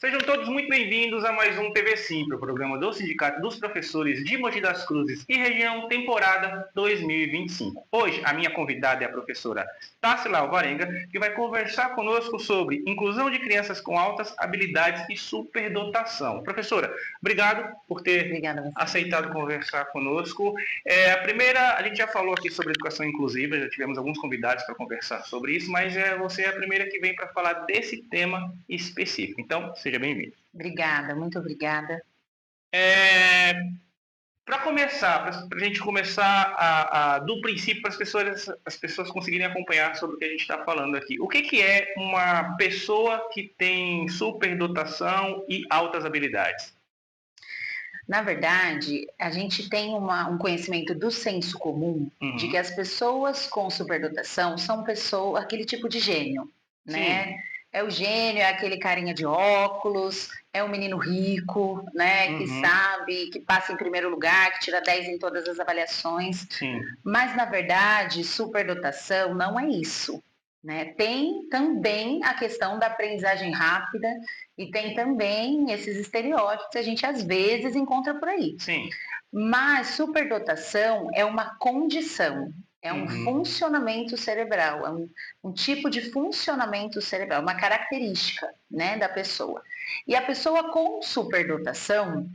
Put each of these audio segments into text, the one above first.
Sejam todos muito bem-vindos a mais um TV Simples, o programa do Sindicato dos Professores de Mogi das Cruzes e Região, temporada 2025. Hoje, a minha convidada é a professora Tássila Alvarenga, que vai conversar conosco sobre inclusão de crianças com altas habilidades e superdotação. Professora, obrigado por ter aceitado conversar conosco. A gente já falou aqui sobre educação inclusiva, já tivemos alguns convidados para conversar sobre isso, mas você é a primeira que vem para falar desse tema específico. Então, seja bem-vindo. Obrigada, muito obrigada. Para começar, para a gente começar do princípio, para as pessoas conseguirem acompanhar sobre o que a gente está falando aqui. O que é uma pessoa que tem superdotação e altas habilidades? Na verdade, a gente tem um conhecimento do senso comum de que as pessoas com superdotação são pessoas, aquele tipo de gênio, né? Sim. É o gênio, é aquele carinha de óculos, é o menino rico, né? Que sabe, que passa em primeiro lugar, que tira 10 em todas as avaliações. Sim. Mas, na verdade, superdotação não é isso, né? Tem também a questão da aprendizagem rápida e tem também esses estereótipos que a gente às vezes encontra por aí. Sim. Mas superdotação é uma condição, é um funcionamento cerebral, é um tipo de funcionamento cerebral, uma característica, né, da pessoa. E a pessoa com superdotação,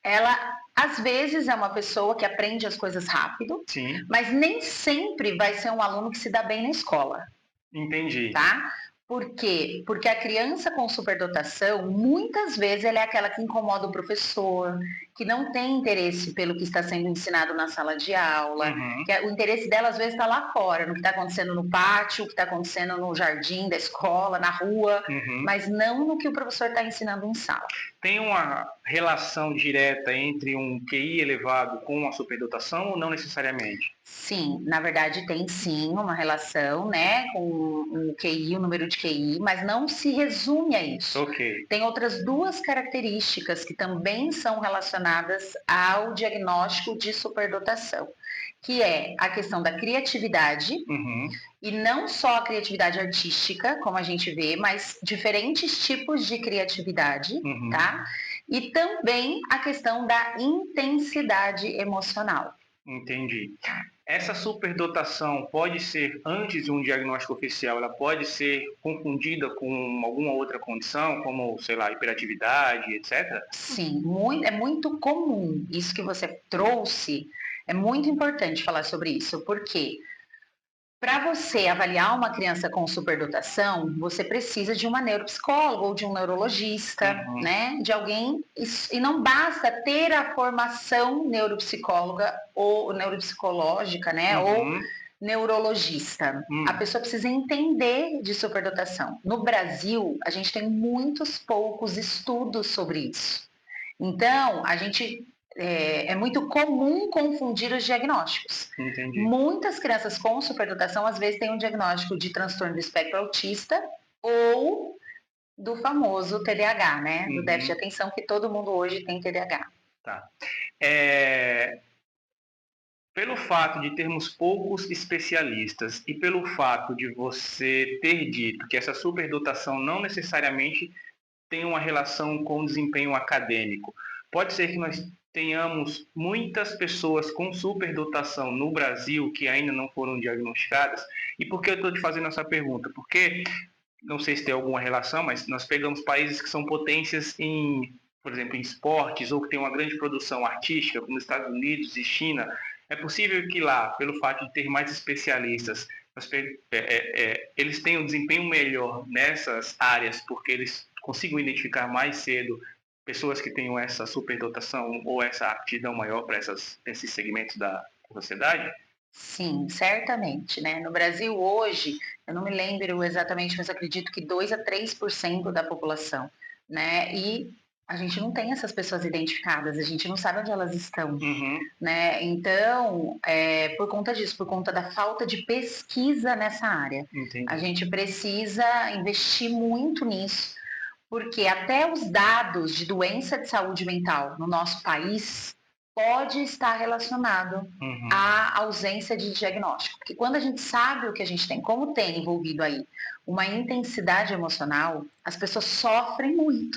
ela às vezes é uma pessoa que aprende as coisas rápido, Sim. mas nem sempre vai ser um aluno que se dá bem na escola. Entendi. Tá? Por quê? Porque a criança com superdotação, muitas vezes, ela é aquela que incomoda o professor, que não tem interesse pelo que está sendo ensinado na sala de aula, que o interesse dela, às vezes, está lá fora, no que está acontecendo no pátio, o que está acontecendo no jardim da escola, na rua, mas não no que o professor está ensinando em sala. Tem uma relação direta entre um QI elevado com uma superdotação ou não necessariamente? Sim, na verdade tem sim uma relação, né, com o QI, o número de QI, mas não se resume a isso. Ok. Tem outras duas características que também são relacionadas ao diagnóstico de superdotação, que é a questão da criatividade, e não só a criatividade artística, como a gente vê, mas diferentes tipos de criatividade, tá? E também a questão da intensidade emocional. Entendi. Essa superdotação pode ser, antes de um diagnóstico oficial, ela pode ser confundida com alguma outra condição, como, sei lá, hiperatividade, etc? Sim, é muito comum. Isso que você trouxe, é muito importante falar sobre isso, porque para você avaliar uma criança com superdotação, você precisa de uma neuropsicóloga ou de um neurologista, né? De alguém. E não basta ter a formação neuropsicóloga ou neuropsicológica, né? Ou neurologista. A pessoa precisa entender de superdotação. No Brasil, a gente tem muitos poucos estudos sobre isso. Então, a gente é muito comum confundir os diagnósticos. Entendi. Muitas crianças com superdotação, às vezes, têm um diagnóstico de transtorno do espectro autista ou do famoso TDAH, né? Do déficit de atenção, que todo mundo hoje tem TDAH. Tá. Pelo fato de termos poucos especialistas e pelo fato de você ter dito que essa superdotação não necessariamente tem uma relação com o desempenho acadêmico, pode ser que nós tenhamos muitas pessoas com superdotação no Brasil que ainda não foram diagnosticadas. E por que eu estou te fazendo essa pergunta? Porque, não sei se tem alguma relação, mas nós pegamos países que são potências por exemplo, em esportes ou que tem uma grande produção artística, como Estados Unidos e China. É possível que lá, pelo fato de ter mais especialistas, eles tenham um desempenho melhor nessas áreas, porque eles consigam identificar mais cedo pessoas que tenham essa superdotação ou essa aptidão maior para esses segmentos da sociedade? Sim, certamente, né? No Brasil hoje, eu não me lembro exatamente, mas acredito que 2 a 3% da população, né? E a gente não tem essas pessoas identificadas, a gente não sabe onde elas estão, né? Então, por conta disso, por conta da falta de pesquisa nessa área, a gente precisa investir muito nisso, porque até os dados de doença de saúde mental no nosso país pode estar relacionado à ausência de diagnóstico. Porque quando a gente sabe o que a gente tem, como tem envolvido aí uma intensidade emocional, as pessoas sofrem muito.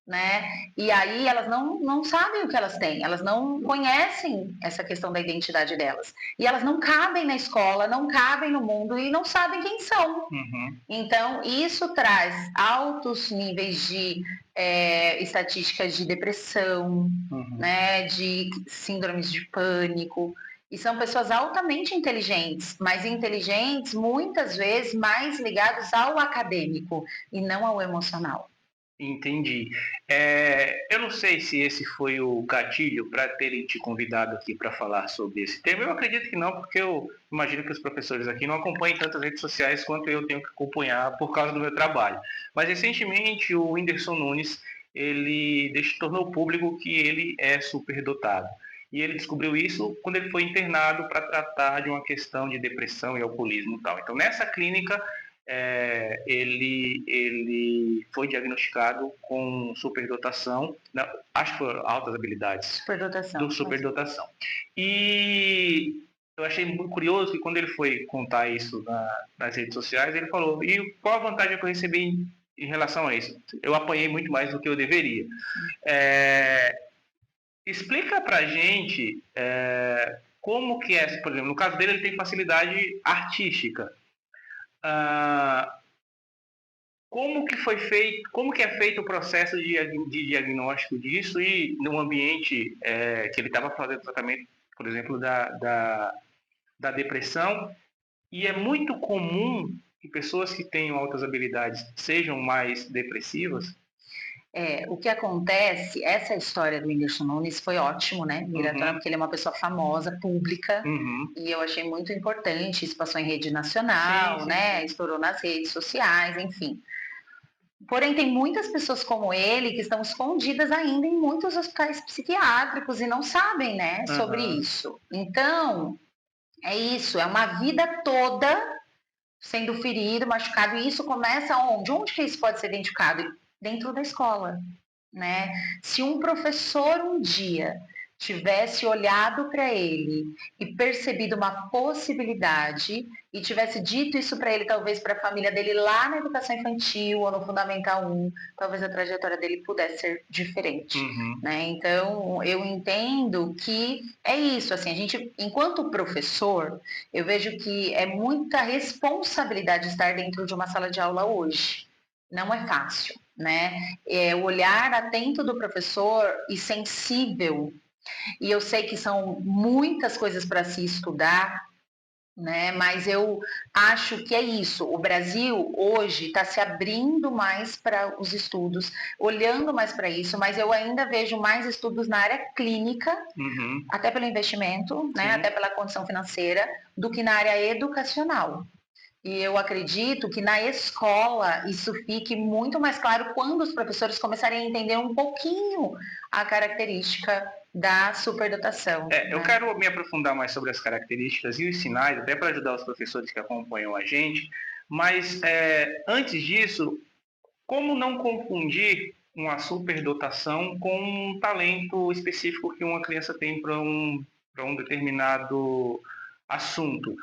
né? E aí elas não sabem o que elas têm, elas não conhecem essa questão da identidade delas. E elas não cabem na escola, não cabem no mundo e não sabem quem são. Uhum. Então, isso traz altos níveis de estatísticas de depressão, né, de síndromes de pânico. E são pessoas altamente inteligentes, mas inteligentes muitas vezes mais ligados ao acadêmico e não ao emocional. Entendi. Eu não sei se esse foi o gatilho para terem te convidado aqui para falar sobre esse tema. Eu acredito que não, porque eu imagino que os professores aqui não acompanhem tantas redes sociais quanto eu tenho que acompanhar por causa do meu trabalho. Mas recentemente o Whindersson Nunes, ele tornou público que ele é superdotado. E ele descobriu isso quando ele foi internado para tratar de uma questão de depressão e alcoolismo e tal. Então, nessa clínica, ele foi diagnosticado com superdotação, acho que foram altas habilidades. Superdotação. E eu achei muito curioso que quando ele foi contar isso nas redes sociais, ele falou, e qual a vantagem que eu recebi em relação a isso? Eu apanhei muito mais do que eu deveria. Explica pra gente como que é, por exemplo, no caso dele ele tem facilidade artística. Como que é feito o processo de diagnóstico disso e no ambiente que ele estava fazendo tratamento, por exemplo, da depressão, e é muito comum que pessoas que tenham altas habilidades sejam mais depressivas? O que acontece, essa história do Whindersson Nunes foi ótimo, né? Porque ele é uma pessoa famosa, pública, e eu achei muito importante, isso passou em rede nacional, né? Estourou nas redes sociais, enfim. Porém, tem muitas pessoas como ele que estão escondidas ainda em muitos hospitais psiquiátricos e não sabem, né, sobre isso. Então, é isso, é uma vida toda sendo ferido, machucado, e isso começa onde? Onde que isso pode ser identificado? Dentro da escola, né? Se um professor um dia tivesse olhado para ele e percebido uma possibilidade e tivesse dito isso para ele, talvez para a família dele lá na educação infantil ou no Fundamental 1, talvez a trajetória dele pudesse ser diferente, né? Então, eu entendo que é isso, assim, a gente, enquanto professor, eu vejo que é muita responsabilidade estar dentro de uma sala de aula hoje. Não é fácil, né? O olhar atento do professor e sensível. E eu sei que são muitas coisas para se estudar, né? Mas eu acho que é isso. O Brasil hoje está se abrindo mais para os estudos, olhando mais para isso, mas eu ainda vejo mais estudos na área clínica, até pelo investimento, né? Até pela condição financeira, do que na área educacional. E eu acredito que na escola isso fique muito mais claro quando os professores começarem a entender um pouquinho a característica da superdotação. Eu quero me aprofundar mais sobre as características e os sinais, até para ajudar os professores que acompanham a gente, mas antes disso, como não confundir uma superdotação com um talento específico que uma criança tem para um determinado assunto?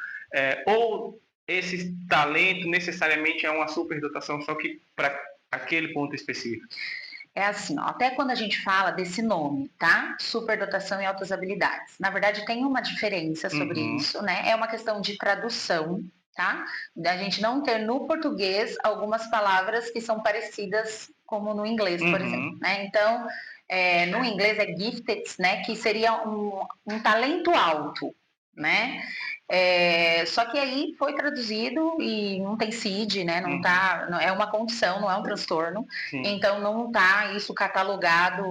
Ou esse talento necessariamente é uma superdotação, só que para aquele ponto específico? É assim, ó, até quando a gente fala desse nome, tá? Superdotação e altas habilidades. Na verdade, tem uma diferença sobre isso, né? É uma questão de tradução, tá? Da gente não ter no português algumas palavras que são parecidas como no inglês, por exemplo, né? Então, no inglês é gifted, né? Que seria um talento alto, né? Só que aí foi traduzido e não tem CID, né? Não tá, é uma condição, não é um transtorno. Então não está isso catalogado,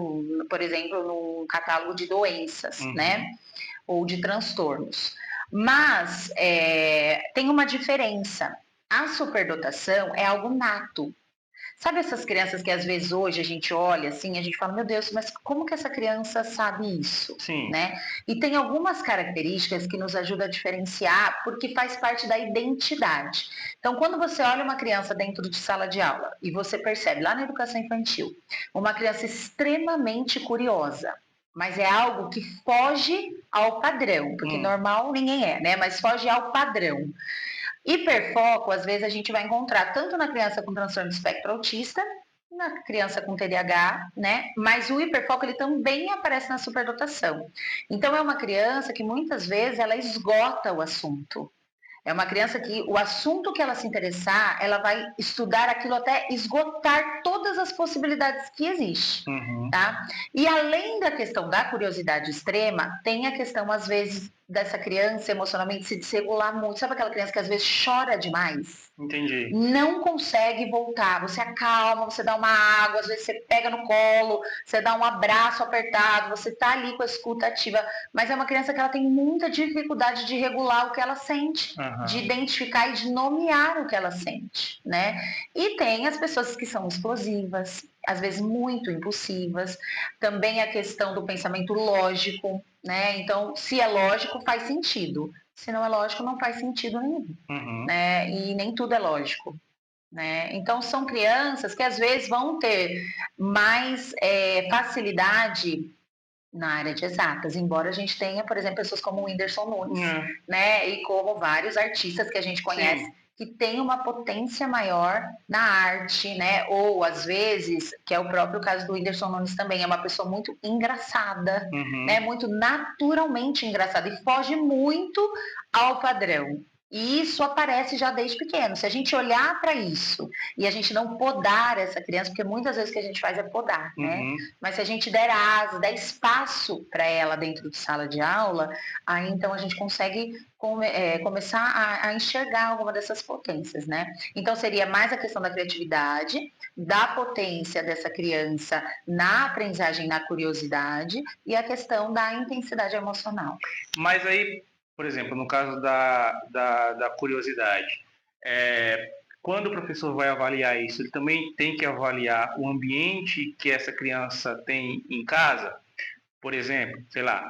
por exemplo, no catálogo de doenças, né? Ou de transtornos. Mas tem uma diferença. A superdotação é algo nato. Sabe essas crianças que às vezes hoje a gente olha assim, a gente fala, meu Deus, mas como que essa criança sabe isso? Né? E tem algumas características que nos ajudam a diferenciar, porque faz parte da identidade. Então, quando você olha uma criança dentro de sala de aula e você percebe lá na educação infantil, uma criança extremamente curiosa, mas é algo que foge ao padrão, porque normal ninguém é, né? Mas foge ao padrão. Hiperfoco, às vezes, a gente vai encontrar tanto na criança com transtorno do espectro autista, na criança com TDAH, né? Mas o hiperfoco ele também aparece na superdotação. Então é uma criança que muitas vezes ela esgota o assunto. É uma criança que o assunto que ela se interessar, ela vai estudar aquilo até esgotar todas as possibilidades que existem, tá? E além da questão da curiosidade extrema, tem a questão, às vezes, dessa criança emocionalmente se desregular muito. Sabe aquela criança que às vezes chora demais? Entendi. Não consegue voltar. Você acalma, você dá uma água, às vezes você pega no colo, você dá um abraço apertado, você tá ali com a escuta ativa. Mas é uma criança que ela tem muita dificuldade de regular o que ela sente, de identificar e de nomear o que ela sente, né? E tem as pessoas que são explosivas, às vezes muito impulsivas. Também a questão do pensamento lógico, né? Então, se é lógico, faz sentido. Se não é lógico, não faz sentido nenhum, né? E nem tudo é lógico, né? Então, são crianças que às vezes vão ter mais facilidade na área de exatas, embora a gente tenha, por exemplo, pessoas como o Whindersson Nunes, né? E como vários artistas que a gente conhece, sim, que tem uma potência maior na arte, né? Ou às vezes, que é o próprio caso do Whindersson Nunes também, é uma pessoa muito engraçada, né? Muito naturalmente engraçada e foge muito ao padrão. E isso aparece já desde pequeno. Se a gente olhar para isso e a gente não podar essa criança, porque muitas vezes o que a gente faz é podar, né? Mas se a gente der asa, der espaço para ela dentro de sala de aula, aí então a gente consegue começar a enxergar alguma dessas potências, né? Então seria mais a questão da criatividade, da potência dessa criança na aprendizagem, na curiosidade e a questão da intensidade emocional. Mas aí, por exemplo, no caso da curiosidade, quando o professor vai avaliar isso, ele também tem que avaliar o ambiente que essa criança tem em casa? Por exemplo, sei lá,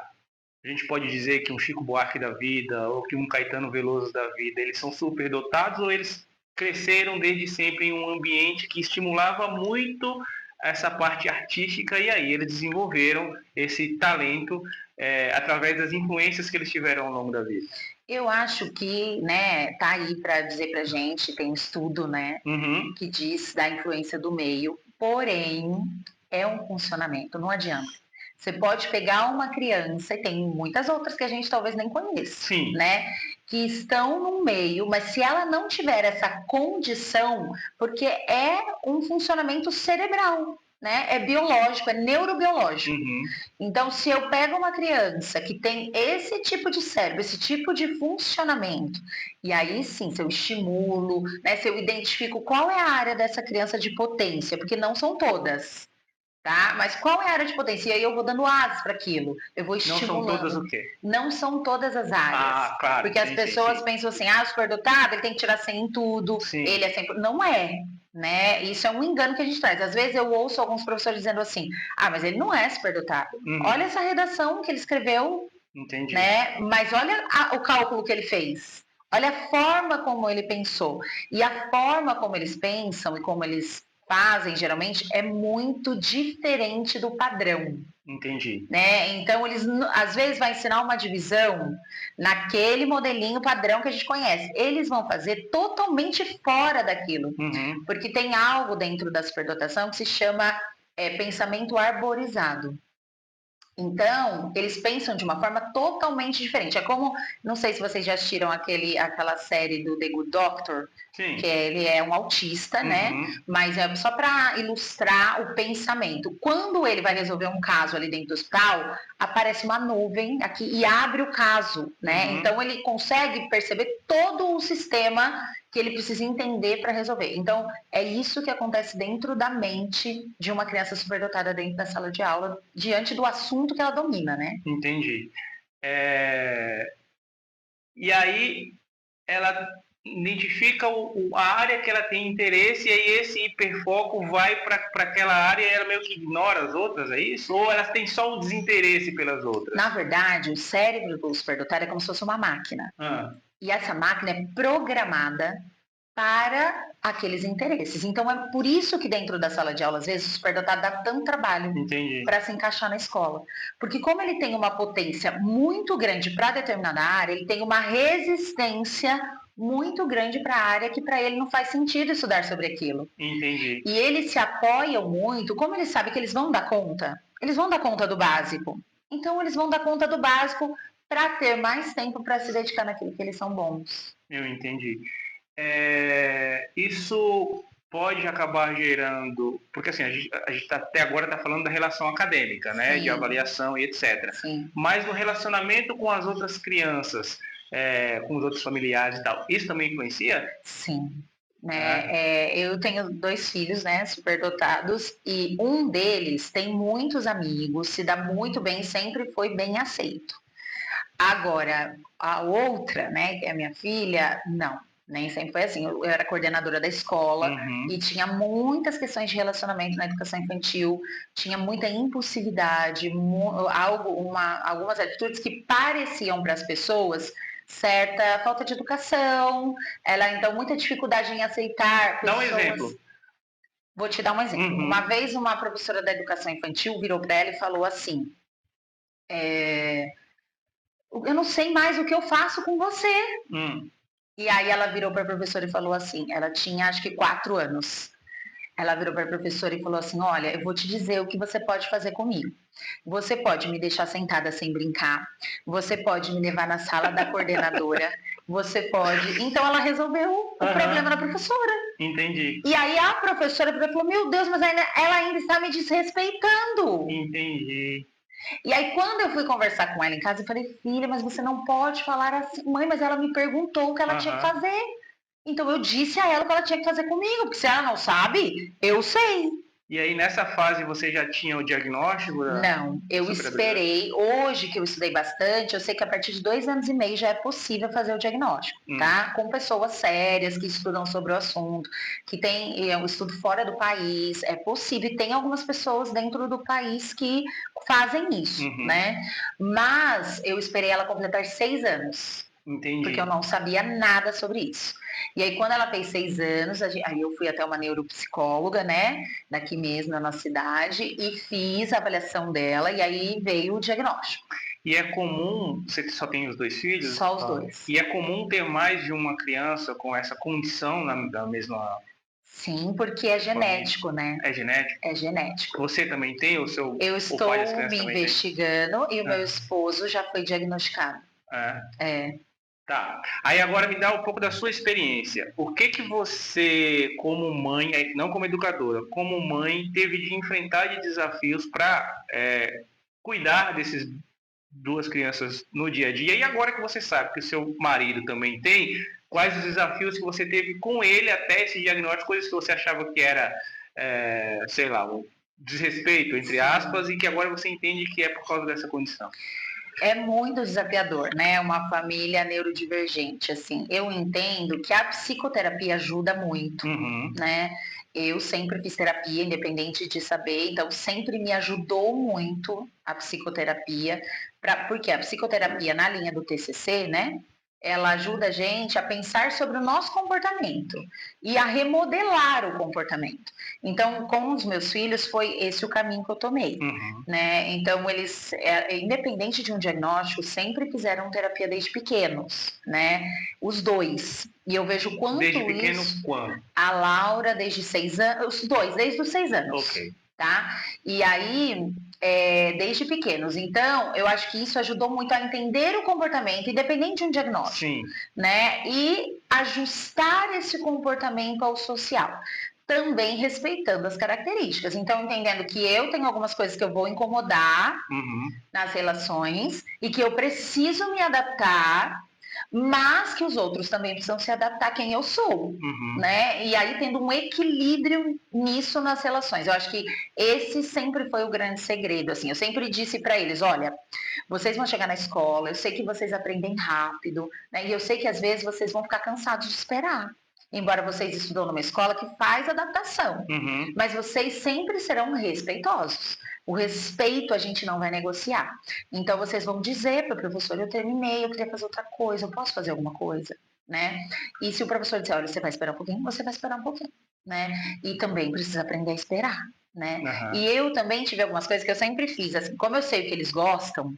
a gente pode dizer que um Chico Buarque da vida ou que um Caetano Veloso da vida, eles são superdotados ou eles cresceram desde sempre em um ambiente que estimulava muito essa parte artística e aí eles desenvolveram esse talento através das influências que eles tiveram ao longo da vida? Eu acho que, né, tá aí para dizer pra gente, tem um estudo, né, que diz da influência do meio, porém, é um funcionamento, não adianta. Você pode pegar uma criança, e tem muitas outras que a gente talvez nem conheça, sim, né, que estão no meio, mas se ela não tiver essa condição, porque é um funcionamento cerebral, né? É biológico, é neurobiológico. Então, se eu pego uma criança que tem esse tipo de cérebro, esse tipo de funcionamento, e aí sim, se eu estimulo, né, se eu identifico qual é a área dessa criança de potência, porque não são todas, tá? Mas qual é a área de potência? E aí eu vou dando asas para aquilo, eu vou estimulando. Não são todas o quê? Não são todas as áreas. Ah, claro. Porque as pessoas pensam assim, superdotado, ele tem que tirar 100 em tudo, ele é 100%. Não é, né? Isso é um engano que a gente traz. Às vezes eu ouço alguns professores dizendo assim, mas ele não é superdotado. Olha essa redação que ele escreveu, entendi, né? Mas olha o cálculo que ele fez. Olha a forma como ele pensou. E a forma como eles pensam e como eles fazem, geralmente, é muito diferente do padrão. Entendi. Né? Então, eles, às vezes, vai ensinar uma divisão naquele modelinho padrão que a gente conhece. Eles vão fazer totalmente fora daquilo. Porque tem algo dentro da superdotação que se chama pensamento arborizado. Então, eles pensam de uma forma totalmente diferente. É como, não sei se vocês já assistiram aquela série do The Good Doctor, sim, que ele é um autista, né? Mas é só para ilustrar o pensamento. Quando ele vai resolver um caso ali dentro do hospital, aparece uma nuvem aqui e abre o caso, né? Então, ele consegue perceber todo o sistema que ele precisa entender para resolver. Então, é isso que acontece dentro da mente de uma criança superdotada dentro da sala de aula, diante do assunto que ela domina, né? Entendi. E aí, ela identifica a área que ela tem interesse e aí esse hiperfoco vai para aquela área e ela meio que ignora as outras, é isso? Ou elas têm só o desinteresse pelas outras? Na verdade, o cérebro do superdotado é como se fosse uma máquina. E essa máquina é programada para aqueles interesses. Então, é por isso que dentro da sala de aula, às vezes, o superdotado dá tanto trabalho para se encaixar na escola. Porque como ele tem uma potência muito grande para determinada área, ele tem uma resistência muito grande para a área que para ele não faz sentido estudar sobre aquilo. Entendi. E eles se apoiam muito, como eles sabem que eles vão dar conta, eles vão dar conta do básico. Então eles vão dar conta do básico para ter mais tempo para se dedicar naquilo que eles são bons. Eu entendi. Isso pode acabar gerando, porque assim, a gente até agora está falando da relação acadêmica, né, de Sim. avaliação e etc. Sim. Mas no relacionamento com as outras crianças, com os outros familiares e tal, isso também influencia? Sim. Eu tenho 2 filhos, né, superdotados, e um deles tem muitos amigos, se dá muito bem, sempre foi bem aceito. Agora, a outra, né, que é a minha filha, não, nem sempre foi assim. Eu era coordenadora da escola e tinha muitas questões de relacionamento na educação infantil, tinha muita impulsividade, algumas atitudes que pareciam para as pessoas certa falta de educação, então muita dificuldade em aceitar pessoas. Dá um exemplo. Vou te dar um exemplo. Uma vez uma professora da educação infantil virou para ela e falou assim: eu não sei mais o que eu faço com você. E aí ela virou para a professora e falou assim, ela tinha acho que 4 anos. Ela virou para a professora e falou assim, olha, eu vou te dizer o que você pode fazer comigo. Você pode me deixar sentada sem brincar, você pode me levar na sala da coordenadora, você pode... Então ela resolveu o problema da professora. Entendi. E aí a professora falou, meu Deus, mas ela ainda está me desrespeitando. Entendi. E aí, quando eu fui conversar com ela em casa, eu falei, filha, mas você não pode falar assim. Mãe, mas ela me perguntou o que ela tinha que fazer. Então, eu disse a ela o que ela tinha que fazer comigo, porque se ela não sabe, eu sei. E aí, nessa fase, você já tinha o diagnóstico? Não, eu esperei. Hoje, que eu estudei bastante, eu sei que a partir de 2 anos e meio já é possível fazer o diagnóstico, tá? Com pessoas sérias que estudam sobre o assunto, que tem um estudo fora do país, é possível. E tem algumas pessoas dentro do país que fazem isso, né? Mas eu esperei ela completar 6 anos. Entendi. Porque eu não sabia nada sobre isso. E aí, quando ela fez 6 anos, aí eu fui até uma neuropsicóloga, né, daqui mesmo na nossa cidade, e fiz a avaliação dela, e aí veio o diagnóstico. E é comum, você só tem os 2 filhos? Só os 2. E é comum ter mais de uma criança com essa condição na mesma... Sim, porque é genético, né? É genético? É genético. Você também tem o seu... Eu estou me investigando e o meu esposo já foi diagnosticado. Tá. Aí agora me dá um pouco da sua experiência. O que você, como mãe, não como educadora, como mãe, teve de enfrentar de desafios para cuidar desses 2 crianças no dia a dia? E agora que você sabe que o seu marido também tem, quais os desafios que você teve com ele até esse diagnóstico, coisas que você achava que era, sei lá, um desrespeito, entre aspas, e que agora você entende que é por causa dessa condição? É muito desafiador, né? Uma família neurodivergente, assim. Eu entendo que a psicoterapia ajuda muito, né? Eu sempre fiz terapia, independente de saber, então sempre me ajudou muito a psicoterapia, porque a psicoterapia na linha do TCC, né? Ela ajuda a gente a pensar sobre o nosso comportamento e a remodelar o comportamento. Então, com os meus filhos, foi esse o caminho que eu tomei, né? Então, eles, independente de um diagnóstico, sempre fizeram terapia desde pequenos, né? Os 2. E eu vejo quanto desde pequeno, isso... quando? A Laura, desde 6 anos... Os 2, desde os 6 anos. Ok. Tá? E aí... desde pequenos. Então, eu acho que isso ajudou muito a entender o comportamento, independente de um diagnóstico. Sim. Né? E ajustar esse comportamento ao social. Também respeitando as características. Então, entendendo que eu tenho algumas coisas que eu vou incomodar nas relações e que eu preciso me adaptar, mas que os outros também precisam se adaptar a quem eu sou, né? E aí tendo um equilíbrio nisso nas relações. Eu acho que esse sempre foi o grande segredo, assim. Eu sempre disse para eles, olha, vocês vão chegar na escola, eu sei que vocês aprendem rápido, né? E eu sei que às vezes vocês vão ficar cansados de esperar. Embora vocês estudam numa escola que faz adaptação, mas vocês sempre serão respeitosos. O respeito a gente não vai negociar. Então, vocês vão dizer para o professor, eu terminei, eu queria fazer outra coisa, eu posso fazer alguma coisa? Né? E se o professor disser, olha, você vai esperar um pouquinho, você vai esperar um pouquinho. Né? E também precisa aprender a esperar. Né? E eu também tive algumas coisas que eu sempre fiz. Assim, como eu sei o que eles gostam,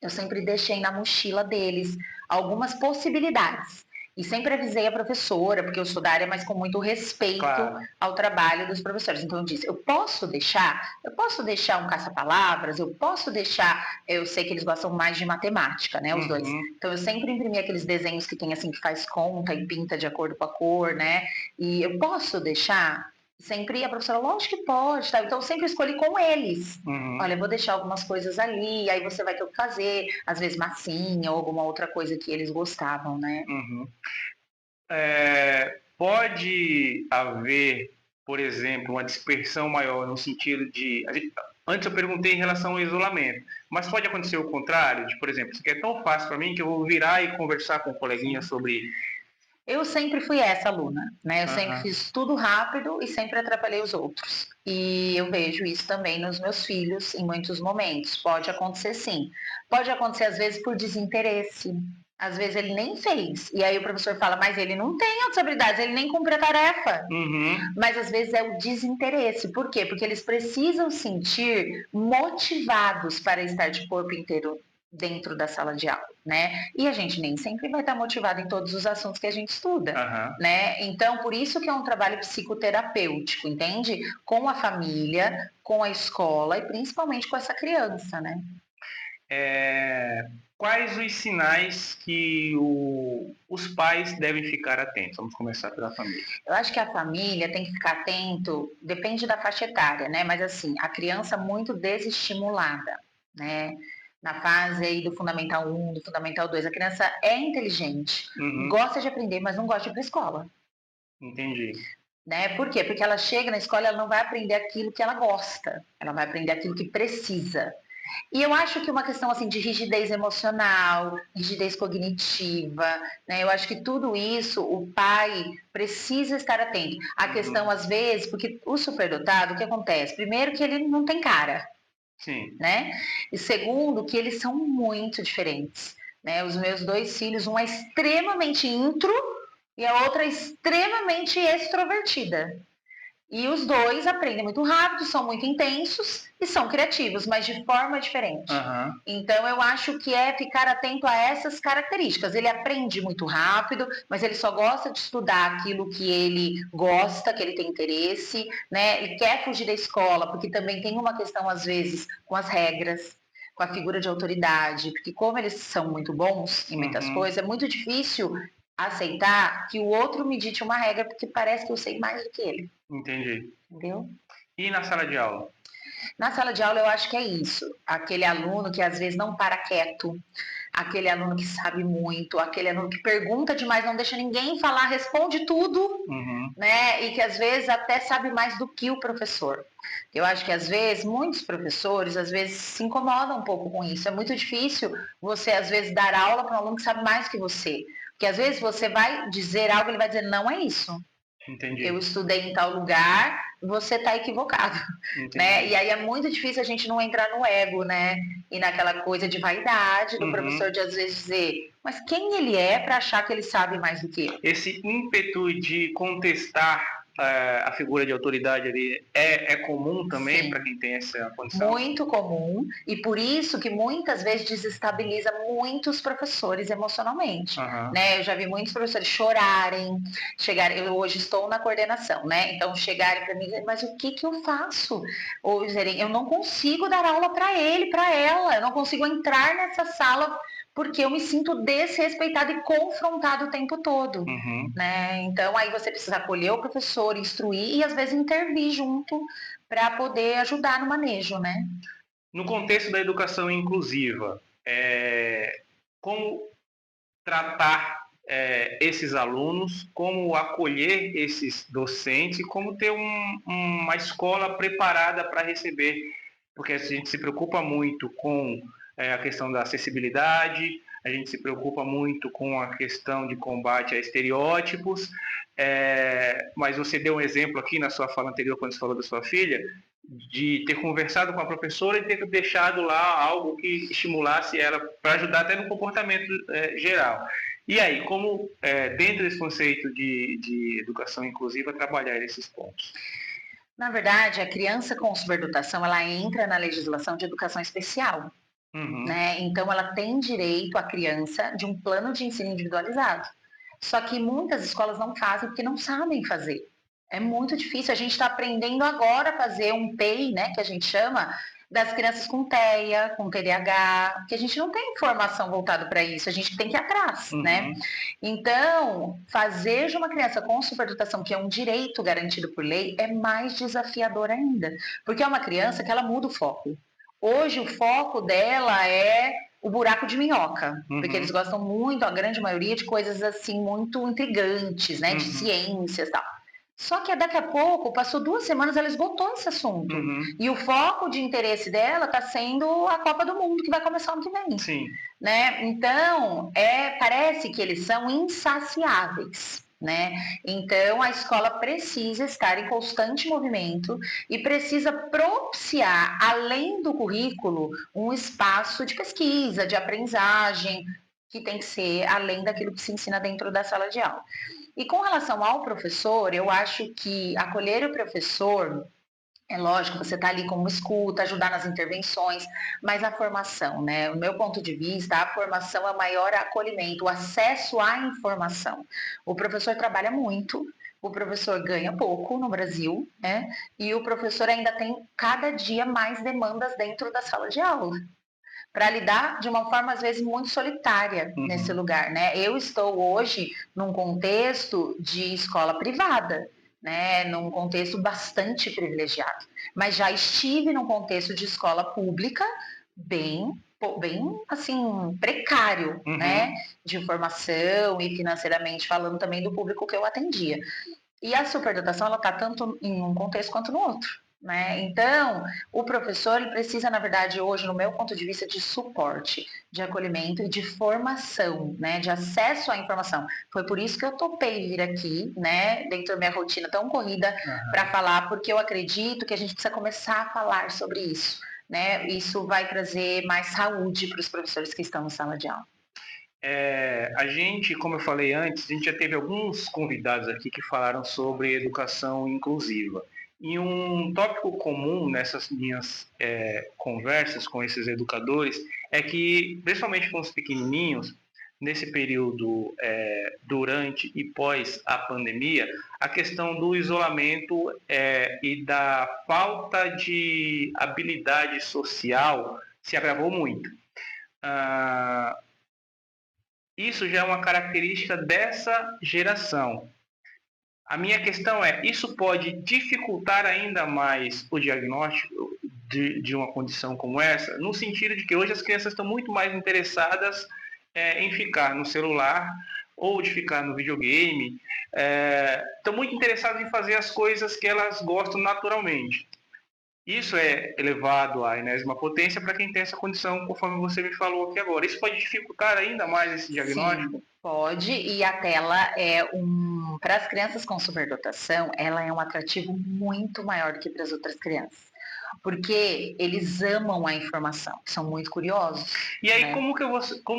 eu sempre deixei na mochila deles algumas possibilidades. E sempre avisei a professora, porque eu sou da área, mas com muito respeito Claro. ao trabalho dos professores. Então eu disse, eu posso deixar um caça-palavras, eu sei que eles gostam mais de matemática, né, os dois. Uhum. Então eu sempre imprimi aqueles desenhos que tem assim, que faz conta e pinta de acordo com a cor, né? E eu posso deixar? Sempre a professora, lógico que pode, tá? Então eu sempre escolhi com eles. Uhum. Olha, eu vou deixar algumas coisas ali, aí você vai ter o que fazer, às vezes massinha ou alguma outra coisa que eles gostavam, né? Uhum. Pode haver, por exemplo, uma dispersão maior no sentido de. Antes eu perguntei em relação ao isolamento, mas pode acontecer o contrário, de, por exemplo, isso aqui é tão fácil para mim que eu vou virar e conversar com um coleguinha sobre. Eu sempre fui essa aluna, né? Eu sempre Aham. fiz tudo rápido e sempre atrapalhei os outros. E eu vejo isso também nos meus filhos em muitos momentos. Pode acontecer sim. Pode acontecer às vezes por desinteresse. Às vezes ele nem fez. E aí o professor fala, mas ele não tem outras habilidades, ele nem cumpre a tarefa. Uhum. Mas às vezes é o desinteresse. Por quê? Porque eles precisam sentir motivados para estar de corpo inteiro dentro da sala de aula, né? E a gente nem sempre vai estar motivado em todos os assuntos que a gente estuda, Aham. né? Então, por isso que é um trabalho psicoterapêutico, entende? Com a família, com a escola e principalmente com essa criança, né? Quais os sinais que os pais devem ficar atentos? Vamos começar pela família. Eu acho que a família tem que ficar atento, depende da faixa etária, né? Mas assim, a criança muito desestimulada, né? Na fase aí do Fundamental 1, do Fundamental 2, a criança é inteligente, Uhum. gosta de aprender, mas não gosta de ir para a escola. Entendi. Né? Por quê? Porque ela chega na escola e ela não vai aprender aquilo que ela gosta, ela vai aprender aquilo que precisa. E eu acho que uma questão assim de rigidez emocional, rigidez cognitiva, né? Eu acho que tudo isso o pai precisa estar atento. A questão às vezes, porque o superdotado, o que acontece? Primeiro que ele não tem cara, Sim. né? E segundo que eles são muito diferentes, né? Os meus dois filhos, um é extremamente intro e a outra é extremamente extrovertida. E os dois aprendem muito rápido, são muito intensos e são criativos, mas de forma diferente. Aham. Então eu acho que é ficar atento a essas características. Ele aprende muito rápido, mas ele só gosta de estudar aquilo que ele gosta, que ele tem interesse, né? Ele quer fugir da escola, porque também tem uma questão, às vezes, com as regras, com a figura de autoridade, porque como eles são muito bons em muitas Uhum. coisas, é muito difícil aceitar que o outro me dite uma regra, porque parece que eu sei mais do que ele. Entendi. Entendeu? E na sala de aula? Na sala de aula eu acho que é isso. Aquele aluno que às vezes não para quieto, aquele aluno que sabe muito, aquele aluno que pergunta demais, não deixa ninguém falar, responde tudo, Uhum. né? E que às vezes até sabe mais do que o professor. Eu acho que às vezes muitos professores às vezes se incomodam um pouco com isso. É muito difícil você às vezes dar aula para um aluno que sabe mais que você. Porque às vezes você vai dizer algo, ele vai dizer não é isso. Entendi. Eu estudei em tal lugar, você está equivocado, né? E aí é muito difícil a gente não entrar no ego, né? E naquela coisa de vaidade do professor de às vezes dizer, mas quem ele é para achar que ele sabe mais do que eu? Esse ímpeto de contestar a figura de autoridade ali é comum também para quem tem essa condição? Muito comum, e por isso que muitas vezes desestabiliza muitos professores emocionalmente, né? Eu já vi muitos professores chorarem, chegarem, eu hoje estou na coordenação, né? Então chegarem para mim, mas o que eu faço? Ou dizerem, eu não consigo dar aula para ele, para ela, eu não consigo entrar nessa sala porque eu me sinto desrespeitada e confrontada o tempo todo, né? Então aí você precisa acolher o professor, instruir e às vezes intervir junto para poder ajudar no manejo, né? No contexto da educação inclusiva, como tratar esses alunos, como acolher esses docentes, como ter uma escola preparada para receber, porque a gente se preocupa muito com a questão da acessibilidade, a gente se preocupa muito com a questão de combate a estereótipos, mas você deu um exemplo aqui na sua fala anterior, quando você falou da sua filha, de ter conversado com a professora e ter deixado lá algo que estimulasse ela para ajudar até no comportamento geral. E aí, como dentro desse conceito de educação inclusiva, trabalhar esses pontos? Na verdade, a criança com superdotação, ela entra na legislação de educação especial, né? Então, ela tem direito, a criança, de um plano de ensino individualizado. Só que muitas escolas não fazem porque não sabem fazer. É muito difícil. A gente está aprendendo agora a fazer um PEI, né, que a gente chama, das crianças com TEA, com TDAH, que a gente não tem informação voltada para isso, a gente tem que ir atrás, né? Então, fazer de uma criança com superdotação, que é um direito garantido por lei, é mais desafiador ainda, porque é uma criança que ela muda o foco. Hoje, o foco dela é o buraco de minhoca, porque eles gostam muito, a grande maioria, de coisas assim muito intrigantes, né, de ciências e tal. Só que daqui a pouco, passou 2 semanas, ela esgotou esse assunto. E o foco de interesse dela está sendo a Copa do Mundo, que vai começar ano que vem. Sim. Né? Então, parece que eles são insaciáveis. Né? Então, a escola precisa estar em constante movimento e precisa propiciar, além do currículo, um espaço de pesquisa, de aprendizagem, que tem que ser além daquilo que se ensina dentro da sala de aula. E com relação ao professor, eu acho que acolher o professor, é lógico, você está ali como escuta, ajudar nas intervenções, mas a formação, né? O meu ponto de vista, a formação é o maior acolhimento, o acesso à informação. O professor trabalha muito, o professor ganha pouco no Brasil, né? E o professor ainda tem cada dia mais demandas dentro da sala de aula, para lidar de uma forma, às vezes, muito solitária nesse lugar, né? Eu estou hoje num contexto de escola privada, né? Num contexto bastante privilegiado, mas já estive num contexto de escola pública bem assim, precário, né? De formação e financeiramente falando também do público que eu atendia. E a superdotação, ela está tanto em um contexto quanto no outro. Né? Então, o professor ele precisa, na verdade, hoje, no meu ponto de vista, de suporte, de acolhimento e de formação, né? De acesso à informação. Foi por isso que eu topei vir aqui, né? Dentro da minha rotina tão corrida, para falar, porque eu acredito que a gente precisa começar a falar sobre isso. Né? Isso vai trazer mais saúde para os professores que estão em sala de aula. A gente, como eu falei antes, a gente já teve alguns convidados aqui que falaram sobre educação inclusiva. E um tópico comum nessas minhas conversas com esses educadores é que, principalmente com os pequenininhos, nesse período durante e pós a pandemia, a questão do isolamento e da falta de habilidade social se agravou muito. Isso já é uma característica dessa geração. A minha questão é, isso pode dificultar ainda mais o diagnóstico de uma condição como essa, no sentido de que hoje as crianças estão muito mais interessadas em ficar no celular ou de ficar no videogame, estão muito interessadas em fazer as coisas que elas gostam naturalmente. Isso é elevado à enésima potência para quem tem essa condição, conforme você me falou aqui agora. Isso pode dificultar ainda mais esse diagnóstico? Sim, pode, e a tela para as crianças com superdotação, ela é um atrativo muito maior do que para as outras crianças. Porque eles amam a informação, são muito curiosos. E aí, né? como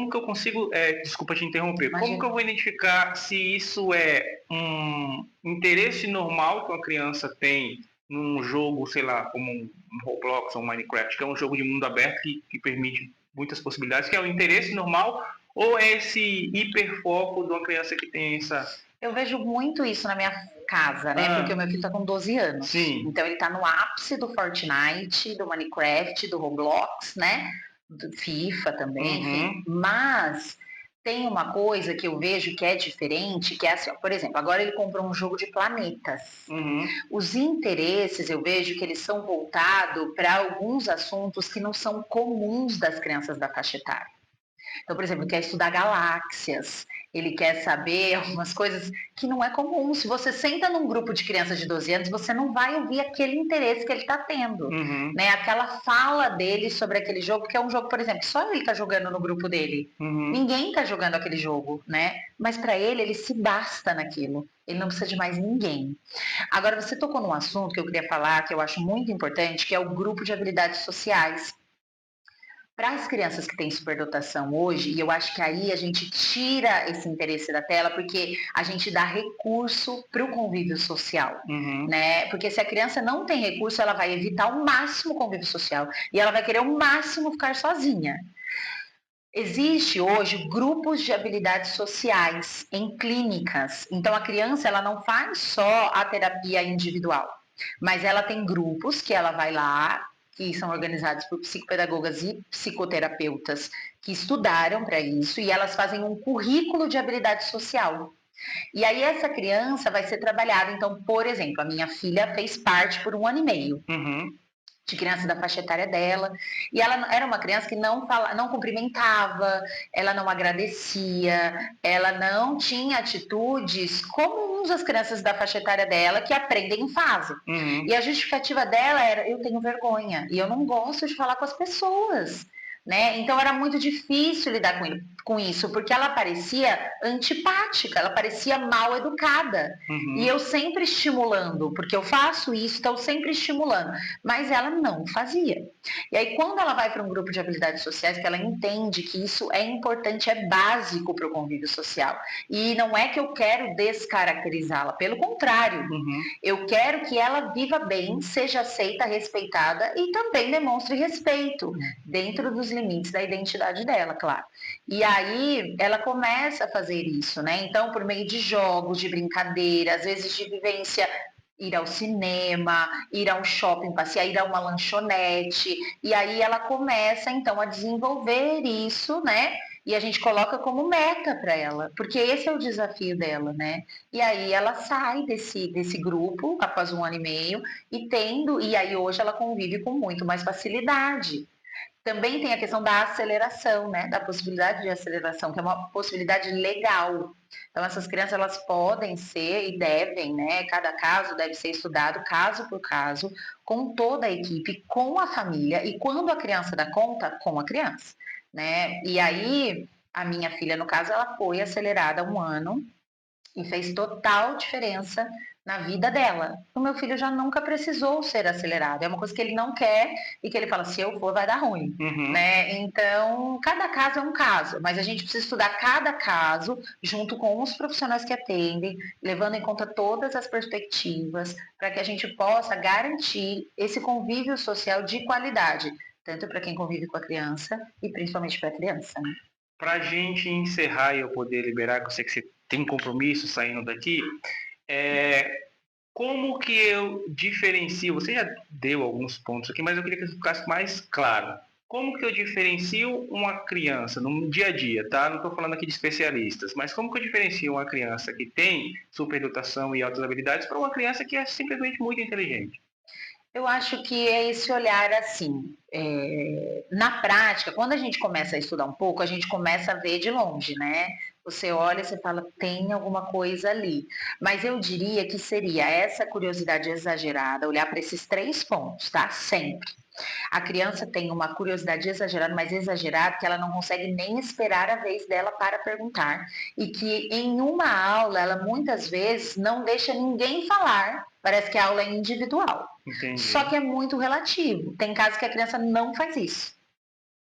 que eu consigo, desculpa te interromper, imagina, como que eu vou identificar se isso é um interesse normal que uma criança tem num jogo, sei lá, como um Roblox ou um Minecraft, que é um jogo de mundo aberto que permite muitas possibilidades, que é o interesse normal, ou é esse hiperfoco de uma criança que tem essa... Eu vejo muito isso na minha casa, né? Porque o meu filho tá com 12 anos. Sim. Então ele tá no ápice do Fortnite, do Minecraft, do Roblox, né? Do FIFA também, enfim. Mas tem uma coisa que eu vejo que é diferente, que é assim, ó, por exemplo, agora ele comprou um jogo de planetas. Os interesses, eu vejo que eles são voltados para alguns assuntos que não são comuns das crianças da faixa etária. Então, por exemplo, ele quer estudar galáxias, ele quer saber algumas coisas que não é comum. Se você senta num grupo de crianças de 12 anos, você não vai ouvir aquele interesse que ele está tendo, né? Aquela fala dele sobre aquele jogo, que é um jogo, por exemplo, que só ele está jogando no grupo dele. Ninguém está jogando aquele jogo, né? Mas para ele se basta naquilo. Ele não precisa de mais ninguém. Agora, você tocou num assunto que eu queria falar, que eu acho muito importante, que é o grupo de habilidades sociais. Para as crianças que têm superdotação hoje, e eu acho que aí a gente tira esse interesse da tela, porque a gente dá recurso para o convívio social, né? Porque se a criança não tem recurso, ela vai evitar ao máximo o convívio social e ela vai querer ao máximo ficar sozinha. Existe hoje grupos de habilidades sociais em clínicas. Então a criança ela não faz só a terapia individual, mas ela tem grupos que ela vai lá, que são organizados por psicopedagogas e psicoterapeutas que estudaram para isso e elas fazem um currículo de habilidade social. E aí essa criança vai ser trabalhada. Então, por exemplo, a minha filha fez parte por 1 ano e meio Uhum. de criança da faixa etária dela, e ela era uma criança que não cumprimentava, ela não agradecia, ela não tinha atitudes comuns às crianças da faixa etária dela que aprendem em fase. Uhum. E a justificativa dela era: eu tenho vergonha e eu não gosto de falar com as pessoas. Né? Então era muito difícil lidar com isso, porque ela parecia antipática, ela parecia mal educada. Uhum. E eu sempre estimulando, porque eu faço isso, então sempre estimulando. Mas ela não fazia. E aí, quando ela vai para um grupo de habilidades sociais, que ela entende que isso é importante, é básico para o convívio social. E não é que eu quero descaracterizá-la, pelo contrário. Uhum. Eu quero que ela viva bem, seja aceita, respeitada e também demonstre respeito, dentro dos limites da identidade dela, claro. E aí ela começa a fazer isso, né? Então, por meio de jogos, de brincadeira, às vezes de vivência, ir ao cinema, ir ao shopping, passear, ir a uma lanchonete, e aí ela começa então a desenvolver isso, né? E a gente coloca como meta para ela, porque esse é o desafio dela, né? E aí ela sai desse grupo após 1 ano e meio e aí hoje ela convive com muito mais facilidade. Também tem a questão da aceleração, né? Da possibilidade de aceleração, que é uma possibilidade legal. Então, essas crianças, elas podem ser e devem, né? Cada caso deve ser estudado caso por caso, com toda a equipe, com a família, e quando a criança dá conta, com a criança, né? E aí, a minha filha, no caso, ela foi acelerada 1 ano e fez total diferença na vida dela. O meu filho já nunca precisou ser acelerado. É uma coisa que ele não quer e que ele fala: se eu for, vai dar ruim. Uhum. Né? Então, cada caso é um caso, mas a gente precisa estudar cada caso junto com os profissionais que atendem, levando em conta todas as perspectivas, para que a gente possa garantir esse convívio social de qualidade, tanto para quem convive com a criança e principalmente para a criança. Né? Para a gente encerrar e eu poder liberar, que eu sei que você tem compromisso saindo daqui, como que eu diferencio? Você já deu alguns pontos aqui, mas eu queria que ficasse mais claro. Como que eu diferencio uma criança no dia a dia, tá? Não estou falando aqui de especialistas, mas como que eu diferencio uma criança que tem superdotação e altas habilidades para uma criança que é simplesmente muito inteligente? Eu acho que é esse olhar assim, na prática, quando a gente começa a estudar um pouco, a gente começa a ver de longe, né? Você olha e você fala: tem alguma coisa ali. Mas eu diria que seria essa curiosidade exagerada, olhar para esses 3 pontos, tá? Sempre. A criança tem uma curiosidade exagerada, mas exagerada, que ela não consegue nem esperar a vez dela para perguntar. E que em uma aula, ela muitas vezes não deixa ninguém falar. Parece que a aula é individual. Entendi. Só que é muito relativo. Tem casos que a criança não faz isso,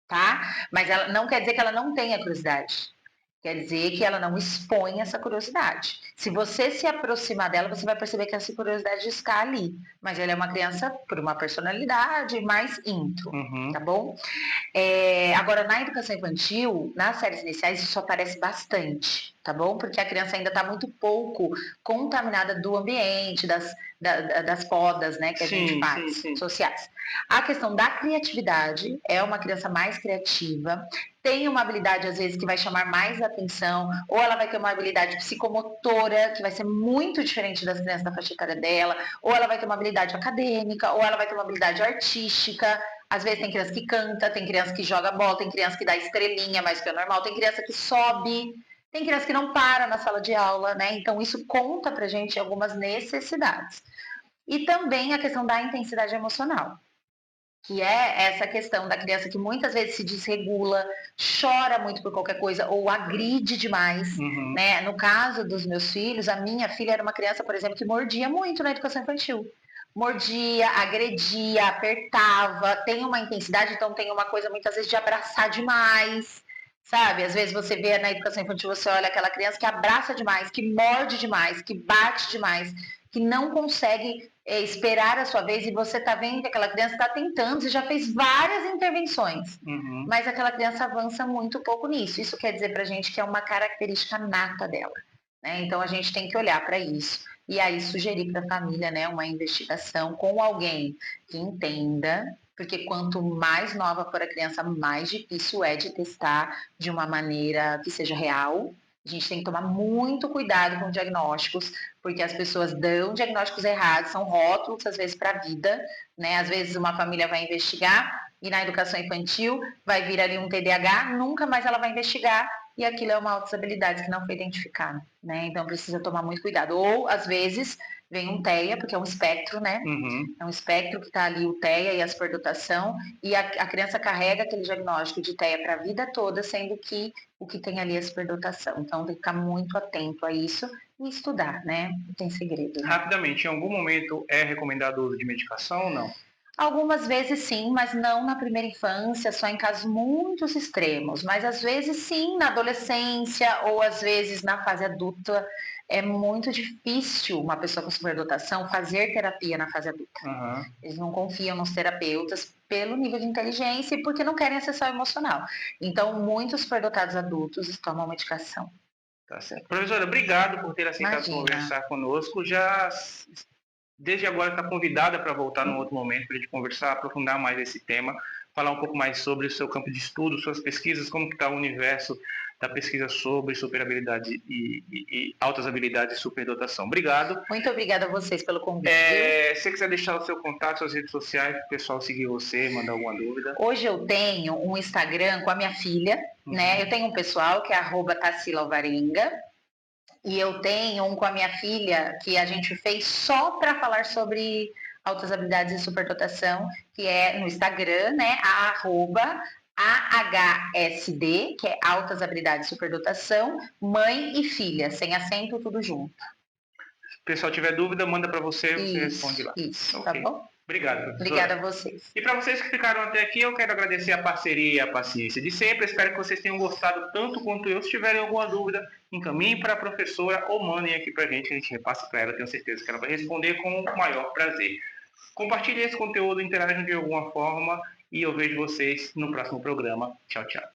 tá? Mas ela não quer dizer que ela não tenha curiosidade. Quer dizer que ela não expõe essa curiosidade. Se você se aproximar dela, você vai perceber que essa curiosidade está ali. Mas ela é uma criança por uma personalidade mais intro, Uhum. tá bom? Agora, na educação infantil, nas séries iniciais, isso aparece bastante, tá bom? Porque a criança ainda está muito pouco contaminada do ambiente, das podas, né, que a gente faz, sociais. A questão da criatividade, é uma criança mais criativa, tem uma habilidade, às vezes, que vai chamar mais atenção, ou ela vai ter uma habilidade psicomotora, que vai ser muito diferente das crianças da faixa etária dela, ou ela vai ter uma habilidade acadêmica, ou ela vai ter uma habilidade artística. Às vezes tem criança que canta, tem criança que joga bola, tem criança que dá estrelinha, mais que é normal, tem criança que sobe, tem criança que não para na sala de aula, né? Então isso conta pra gente algumas necessidades. E também a questão da intensidade emocional, que é essa questão da criança que muitas vezes se desregula, chora muito por qualquer coisa ou agride demais, né? No caso dos meus filhos, a minha filha era uma criança, por exemplo, que mordia muito na educação infantil. Mordia, agredia, apertava, tem uma intensidade, então tem uma coisa muitas vezes de abraçar demais, sabe? Às vezes você vê na educação infantil, você olha aquela criança que abraça demais, que morde demais, que bate demais, que não consegue esperar a sua vez e você está vendo que aquela criança está tentando, você já fez várias intervenções, mas aquela criança avança muito pouco nisso. Isso quer dizer para a gente que é uma característica nata dela, né? Então a gente tem que olhar para isso e aí sugerir para a família, né, uma investigação com alguém que entenda, porque quanto mais nova for a criança, mais difícil é de testar de uma maneira que seja real. A gente tem que tomar muito cuidado com diagnósticos, porque as pessoas dão diagnósticos errados, são rótulos às vezes para a vida, né? Às vezes uma família vai investigar e na educação infantil vai vir ali um TDAH, nunca mais ela vai investigar e aquilo é uma autodesabilidade que não foi identificada, né? Então precisa tomar muito cuidado. Ou às vezes vem um TEA, porque é um espectro, né? É um espectro que está ali o TEA e a superdotação, e a criança carrega aquele diagnóstico de TEA para a vida toda, sendo que o que tem ali é a superdotação. Então tem que ficar muito atento a isso e estudar, né? Não tem segredo. Né? Rapidamente, em algum momento é recomendado o uso de medicação ou não? Algumas vezes sim, mas não na primeira infância, só em casos muito extremos. Mas às vezes sim, na adolescência ou às vezes na fase adulta. É muito difícil uma pessoa com superdotação fazer terapia na fase adulta. Eles não confiam nos terapeutas pelo nível de inteligência e porque não querem acessar o emocional. Então, muitos superdotados adultos tomam medicação. Tá certo. Professora, obrigado por ter aceitado conversar conosco. Já desde agora está convidada para voltar num outro momento para a gente conversar, aprofundar mais esse tema, falar um pouco mais sobre o seu campo de estudo, suas pesquisas, como que está o universo da pesquisa sobre superabilidade e altas habilidades e superdotação. Obrigado. Muito obrigada a vocês pelo convite. Se você quiser deixar o seu contato, suas redes sociais, para o pessoal seguir você, mandar alguma dúvida. Hoje eu tenho um Instagram com a minha filha, né? Eu tenho um pessoal que é @TarsílaAlvarenga. E eu tenho um com a minha filha que a gente fez só para falar sobre altas habilidades e superdotação, que é no Instagram, né? AHSD, que é altas habilidades e superdotação, mãe e filha, sem acento, tudo junto. Se o pessoal tiver dúvida, manda para você, você responde lá. Isso, okay. Tá bom? Obrigado, professora. Obrigada a vocês. E para vocês que ficaram até aqui, eu quero agradecer a parceria e a paciência de sempre. Espero que vocês tenham gostado tanto quanto eu. Se tiverem alguma dúvida, encaminhem para a professora ou mandem aqui para a gente repassa para ela. Tenho certeza que ela vai responder com o maior prazer. Compartilhem esse conteúdo, interajam de alguma forma e eu vejo vocês no próximo programa. Tchau, tchau.